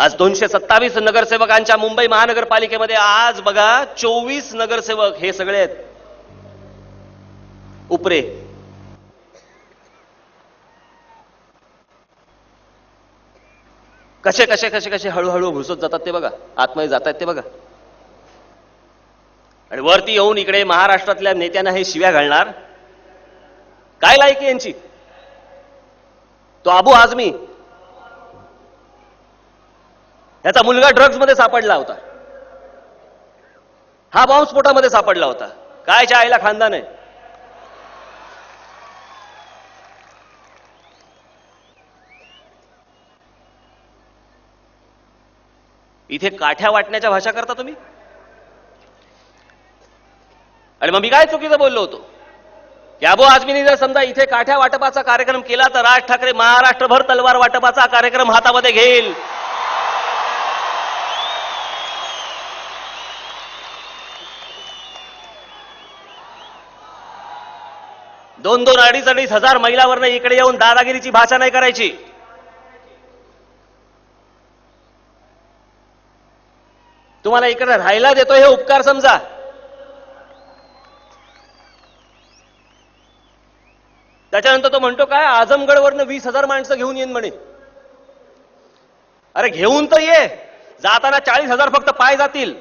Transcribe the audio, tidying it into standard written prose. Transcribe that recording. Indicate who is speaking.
Speaker 1: आज 227 नगरसेवकांच्या मुंबई महानगरपालिकेमध्ये आज बघा 24 नगरसेवक हे सगळे आहेत उपरे. कसे कसे कसे कसे हळूहळू घुसत जातात ते बघा, आतमध्ये जात आहेत ते बघा. आणि वरती येऊन इकडे महाराष्ट्रातल्या नेत्यांना हे शिव्या घालणार. काय लायकी यांची? तो अबू आझमी याचा मुलगा ड्रग्ज मध्ये सापडला होता, हा बॉम्बस्फोटामध्ये सापडला होता. कायच्या आईला खानदान आहे. इथे काठ्या वाटण्याच्या भाषा करता तुम्ही. आणि मग मी काय चुकीचं बोललो होतो की अबू आझमीने जर समजा इथे काठ्या वाटपाचा कार्यक्रम केला तर राज ठाकरे महाराष्ट्रभर तलवार वाटपाचा कार्यक्रम हातामध्ये घेईल. दोन दोन अडीच अडीच हजार महिलावरनं इकडे येऊन दादागिरीची भाषा नाही करायची. तुम्हाला इकडे राहायला देतो हे उपकार समजा. त्याच्यानंतर तो म्हणतो काय आझमगडवरनं 20,000 माणसं घेऊन येईन म्हणे. अरे घेऊन तर ये, जाताना 40,000 फक्त पाय जातील,